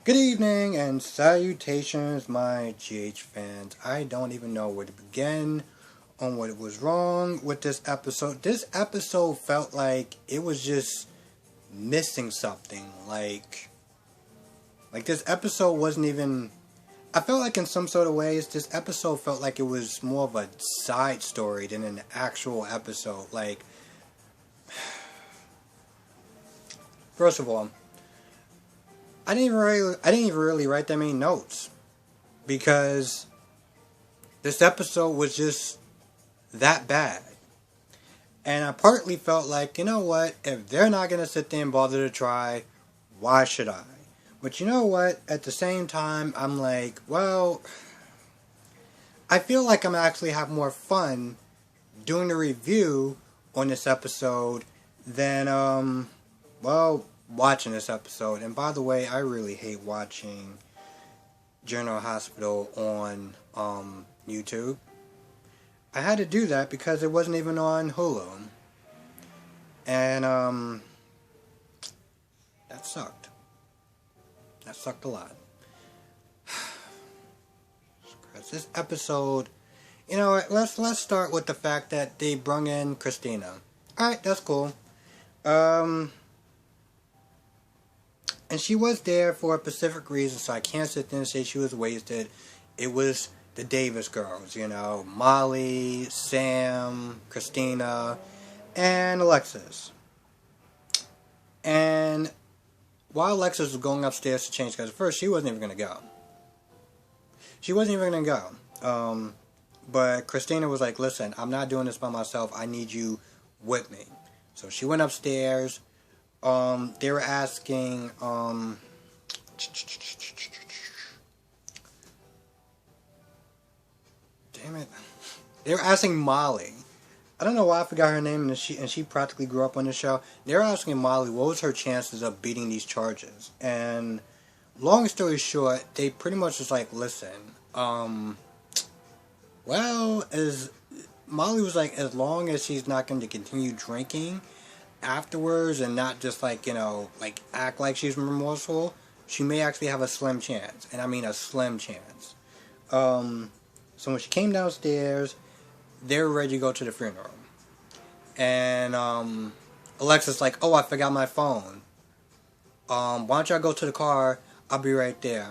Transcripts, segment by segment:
Good evening and salutations, my GH fans. I don't even know where to begin on what was wrong with this episode. This episode felt like it was just missing something. Like this episode wasn't even. I felt like in some sort of ways, this episode felt like it was more of a side story than an actual episode. First of all, I didn't even really write that many notes because this episode was just that bad. And I partly felt like, you know what, if they're not gonna sit there and bother to try, why should I? But you know what, at the same time, I'm like, well, I feel like I'm actually having more fun doing the review on this episode than watching this episode. And by the way, I really hate watching General Hospital on YouTube. I had to do that because it wasn't even on Hulu. And that sucked. That sucked a lot. This episode, you know what, let's start with the fact that they brung in Christina. Alright, that's cool. And she was there for a specific reason, so I can't sit there and say she was wasted. It was the Davis girls, you know, Molly, Sam, Christina, and Alexis. And while Alexis was going upstairs to change, because at first she wasn't even going to go. But Christina was like, listen, I'm not doing this by myself. I need you with me. So she went upstairs. They were asking, damn it. They were asking Molly. I don't know why I forgot her name, and she practically grew up on the show. They were asking Molly what was her chances of beating these charges. And long story short, they pretty much was like, listen, as Molly was like, as long as she's not going to continue drinking afterwards and not just act like she's remorseful, she may actually have a slim chance. And I mean a slim chance. So when she came downstairs, they were ready to go to the funeral. And Alexa's like, oh, I forgot my phone. Why don't y'all go to the car? I'll be right there.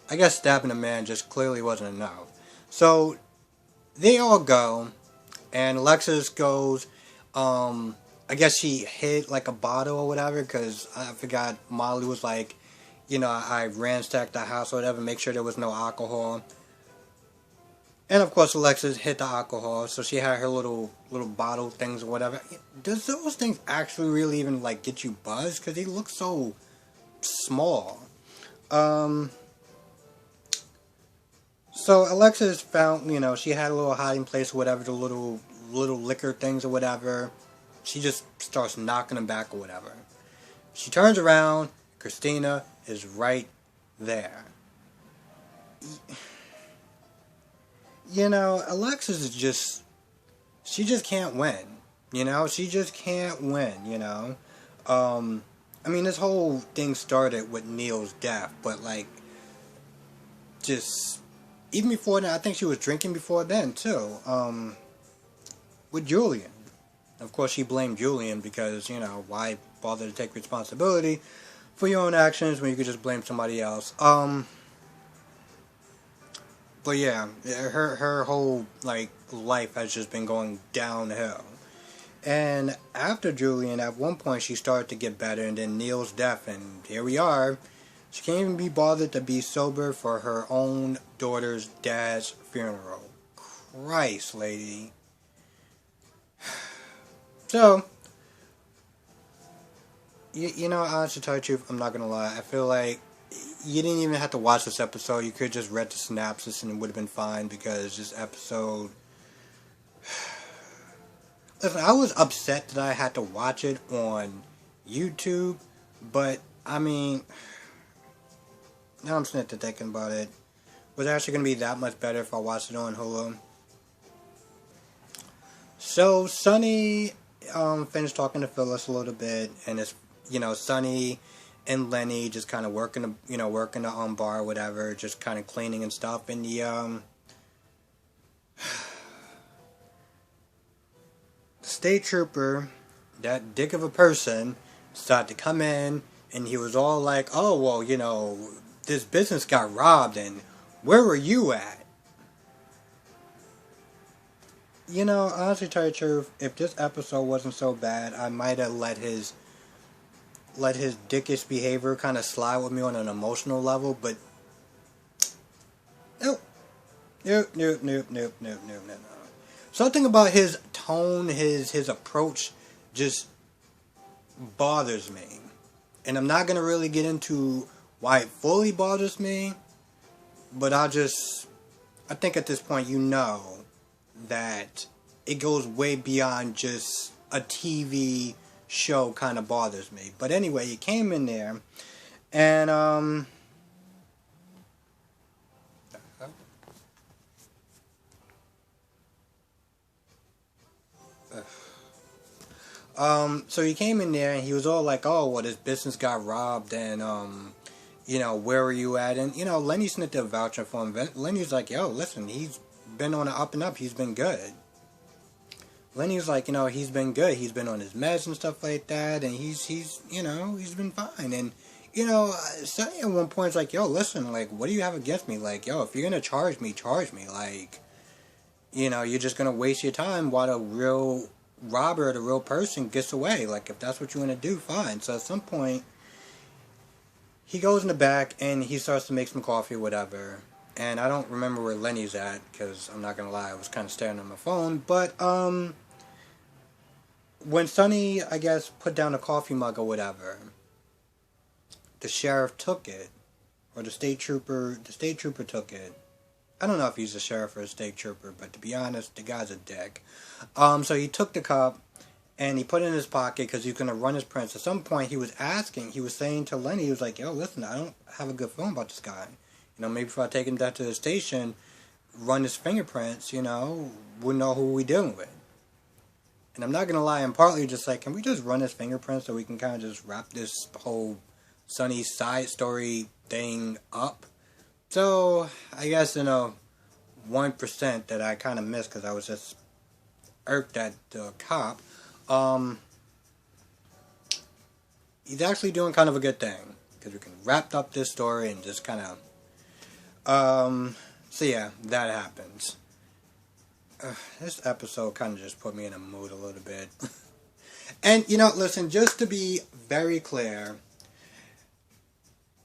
I guess stabbing a man just clearly wasn't enough. So they all go. And Alexis goes, I guess she hid like a bottle or whatever, because I forgot Molly was like, I ransacked the house or whatever, make sure there was no alcohol. And of course Alexis hid the alcohol, so she had her little bottle things or whatever. Does those things actually really even get you buzzed? Because they look so small. So Alexis found, she had a little hiding place or whatever, the little liquor things or whatever. She just starts knocking them back or whatever. She turns around, Christina is right there. Alexis is she just can't win. She just can't win, I mean, this whole thing started with Neil's death, but even before that, I think she was drinking before then, too. With Julian. Of course, she blamed Julian because, why bother to take responsibility for your own actions when you could just blame somebody else. But yeah, her whole, life has just been going downhill. And after Julian, at one point, she started to get better, and then Neil's death, and here we are. She can't even be bothered to be sober for her own daughter's dad's funeral. Christ, lady. So, honestly, to tell you the truth, I'm not gonna lie. I feel like you didn't even have to watch this episode. You could have just read the synopsis and it would have been fine, because this episode... Listen, I was upset that I had to watch it on YouTube, but, I mean... Now I'm sitting there thinking about it. Was it actually going to be that much better if I watched it on Hulu? So, Sonny finished talking to Phyllis a little bit, and Sonny and Lenny just kind of working the bar or whatever, just kind of cleaning and stuff, and the state trooper, that dick of a person, started to come in, and he was all like, oh, well, this business got robbed, and where were you at? Honestly, tell you the truth, if this episode wasn't so bad, I might have let his dickish behavior kind of slide with me on an emotional level, but nope. Nope. Something about his tone, his approach just bothers me. And I'm not going to really get into why it fully bothers me, but I think at this point that it goes way beyond just a TV show kind of bothers me. But anyway, he came in there, and so he came in there and he was all like, oh, well, this business got robbed, and where were you at? And Lenny's not there vouching for him. Lenny's like, yo, listen, he's been on the up and up. He's been good. Lenny's like, he's been good. He's been on his meds and stuff like that, and he's been fine. And Sonny at one point is like, yo, listen, like, what do you have against me? Like, yo, if you're gonna charge me. Like, you're just gonna waste your time while the real robber, the real person, gets away. Like, if that's what you want to do, fine. So at some point, he goes in the back and he starts to make some coffee or whatever. And I don't remember where Lenny's at, because I'm not gonna lie, I was kind of staring at my phone. But when Sonny, I guess, put down a coffee mug or whatever, the sheriff took it, or the state trooper took it. I don't know if he's a sheriff or a state trooper, but to be honest, the guy's a dick. So he took the cup and he put it in his pocket because he's gonna run his prints. At some point, he was saying to Lenny, he was like, yo, listen, I don't have a good feeling about this guy. Maybe if I take him down to the station, run his fingerprints, we'll know who we're dealing with. And I'm not going to lie, I'm partly just like, can we just run his fingerprints so we can kind of just wrap this whole Sonny side story thing up? So, I guess, 1% that I kind of missed because I was just irked at the cop. He's actually doing kind of a good thing, because we can wrap up this story and just kind of so yeah, that happens. This episode kind of just put me in a mood a little bit. And, listen, just to be very clear,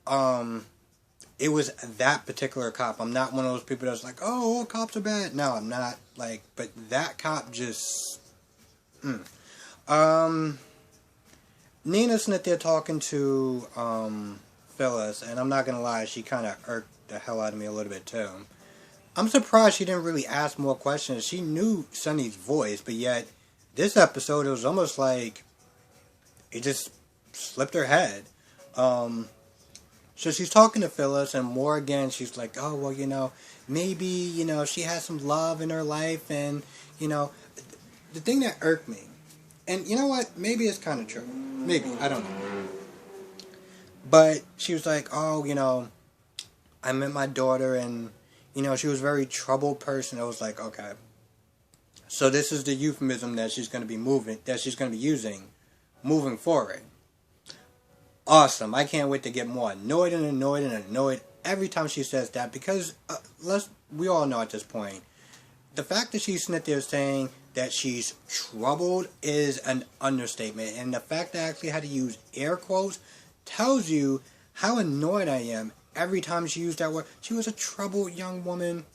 it was that particular cop. I'm not one of those people that's like, oh, all cops are bad. No, I'm not, but that cop just, Nina's sitting there talking to, Phyllis, and I'm not gonna lie, she kind of irked the hell out of me a little bit too. I'm surprised she didn't really ask more questions. She knew Sonny's voice, but yet this episode, it was almost like it just slipped her head. So she's talking to Phyllis, and more again, she's like, oh, well, maybe, she has some love in her life, and, the thing that irked me, and you know what, maybe it's kind of true. Maybe, I don't know. But she was like, oh, I met my daughter, and, she was a very troubled person. I was like, okay. So this is the euphemism that she's going to be using moving forward. Awesome. I can't wait to get more annoyed every time she says that, because we all know at this point, the fact that she's sitting there saying that she's troubled is an understatement. And the fact that I actually had to use air quotes tells you how annoyed I am every time she used that word. She was a troubled young woman.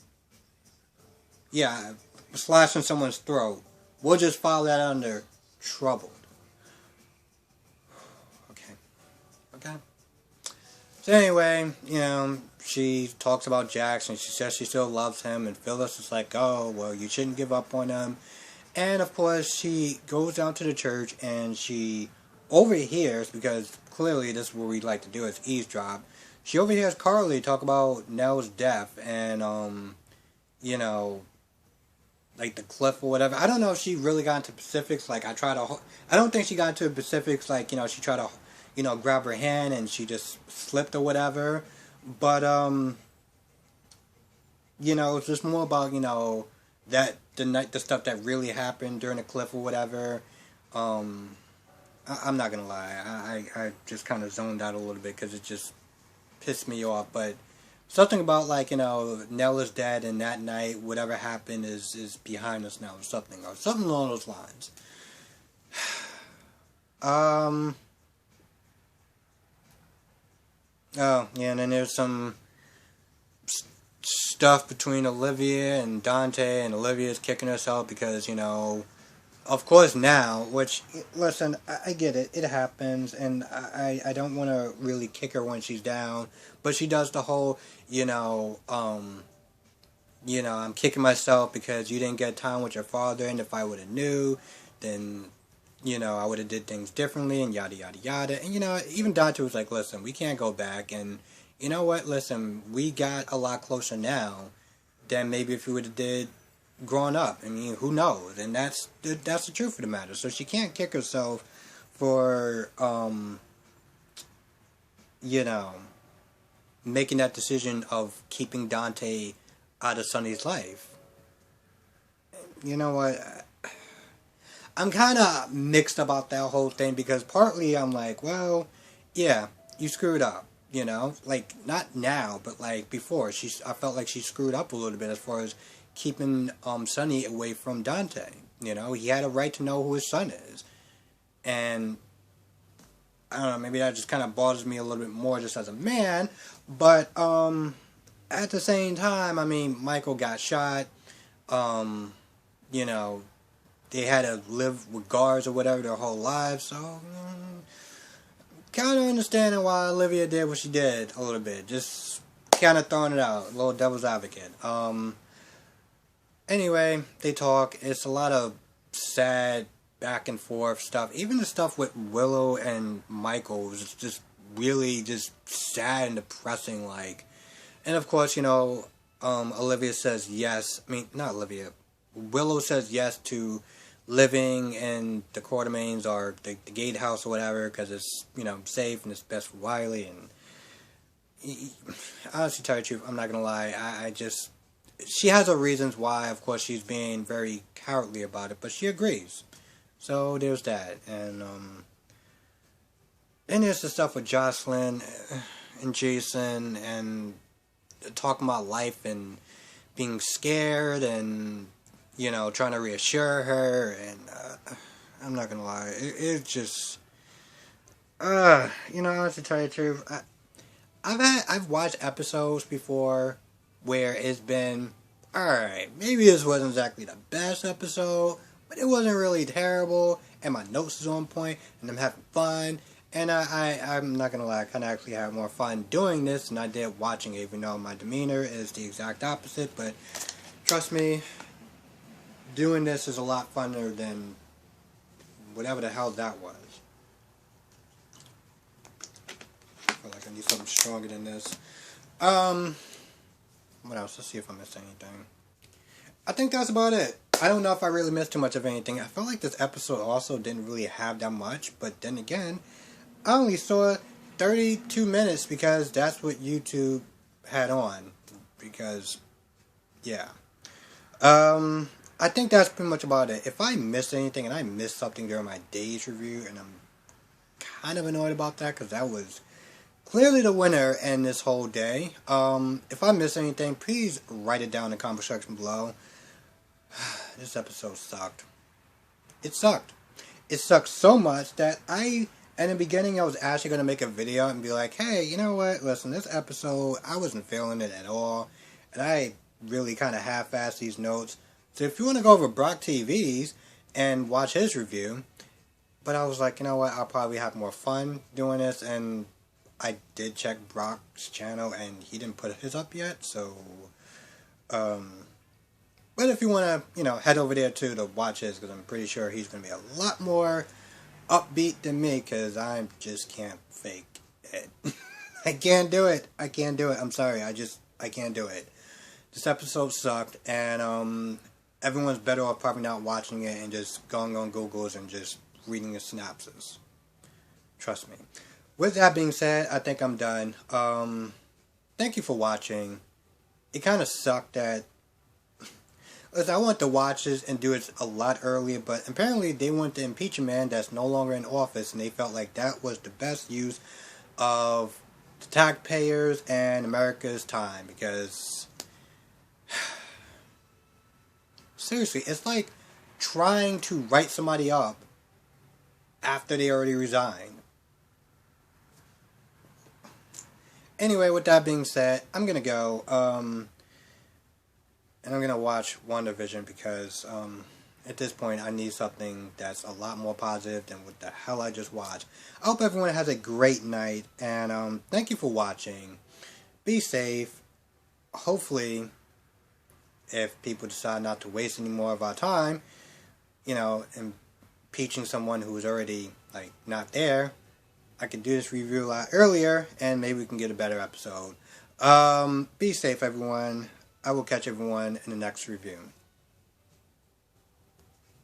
Yeah, slashing someone's throat. We'll just file that under troubled. Okay. So anyway, she talks about Jackson. She says she still loves him, and Phyllis is like, oh, well, you shouldn't give up on him. And of course, she goes down to the church, and she overhears, because clearly this is what we like to do, is eavesdrop. She overhears Carly talk about Nell's death, and, like the cliff or whatever. I don't know if she really got into specifics. I don't think she got into specifics, she tried to grab her hand and she just slipped or whatever. But, it's just more about, that the stuff that really happened during the cliff or whatever. I'm not gonna lie, I just kind of zoned out a little bit because it just pissed me off. But something about Nell is dead and that night whatever happened is behind us now, or something along those lines. Oh yeah, and then there's some stuff between Olivia and Dante, and Olivia's kicking herself because of course now, which, listen, I get it, it happens, and I don't want to really kick her when she's down, but she does the whole, I'm kicking myself because you didn't get time with your father, and if I would have knew, then, I would have did things differently, and yada, yada, yada, and, even Dante was like, listen, we can't go back, and, you know what, listen, we got a lot closer now than maybe if we would have did growing up. I mean, who knows? And that's the truth of the matter. So she can't kick herself for, making that decision of keeping Dante out of Sonny's life. You know what? I'm kind of mixed about that whole thing because partly I'm like, well, yeah, you screwed up. Like, not now, but like before. I felt like she screwed up a little bit as far as keeping Sonny away from Dante. He had a right to know who his son is. And I don't know, maybe that just kind of bothers me a little bit more just as a man. But at the same time, I mean, Michael got shot. They had to live with guards or whatever their whole lives. So, kind of understanding why Olivia did what she did a little bit. Just kind of throwing it out. A little devil's advocate. Anyway, they talk. It's a lot of sad back and forth stuff. Even the stuff with Willow and Michael was just really just sad and depressing. And of course, Olivia says yes. I mean, not Olivia. Willow says yes to living in the Quartermaines or the gatehouse or whatever because it's, safe and it's best for Wiley. And honestly, to tell you the truth, I'm not going to lie. She has her reasons why. Of course, she's being very cowardly about it, but she agrees. So there's that. And then there's the stuff with Jocelyn and Jason and talking about life and being scared and trying to reassure her, and I'm not gonna lie, it's just, to tell you the truth, I've watched episodes before where it's been, alright, maybe this wasn't exactly the best episode, but it wasn't really terrible, and my notes is on point, and I'm having fun, and I'm not gonna lie, I kinda actually had more fun doing this than I did watching it, even though my demeanor is the exact opposite, but trust me, doing this is a lot funner than whatever the hell that was. I feel like I need something stronger than this. What else? Let's see if I missed anything. I think that's about it. I don't know if I really missed too much of anything. I felt like this episode also didn't really have that much, but then again, I only saw 32 minutes because that's what YouTube had on. Because, yeah. I think that's pretty much about it. If I missed anything, and I missed something during my day's review, and I'm kind of annoyed about that, because that was clearly the winner in this whole day. If I missed anything, please write it down in the comment section below. This episode sucked. It sucked. It sucked so much that in the beginning, I was actually going to make a video and be like, hey, you know what? Listen, this episode, I wasn't feeling it at all. And I really kind of half-assed these notes. So if you want to go over Brock TV's and watch his review, but I was like, you know what, I'll probably have more fun doing this, and I did check Brock's channel, and he didn't put his up yet, so, but if you want to, head over there too to watch his, because I'm pretty sure he's going to be a lot more upbeat than me, because I just can't fake it. I can't do it. I'm sorry, I can't do it. This episode sucked, and, everyone's better off probably not watching it and just going on Google's and just reading the synopsis. Trust me. with that being said, I think I'm done. Thank you for watching. It kind of sucked that. Listen, I wanted to watch this and do it a lot earlier, but apparently they want to impeach a man that's no longer in office, and they felt like that was the best use of the taxpayers and America's time, because seriously, it's like trying to write somebody up after they already resigned. Anyway, with that being said, I'm gonna go, and I'm gonna watch WandaVision because at this point I need something that's a lot more positive than what the hell I just watched. I hope everyone has a great night, and thank you for watching. Be safe. Hopefully, if people decide not to waste any more of our time, impeaching someone who is already like not there, I can do this review a lot earlier, and maybe we can get a better episode. Be safe, everyone. I will catch everyone in the next review.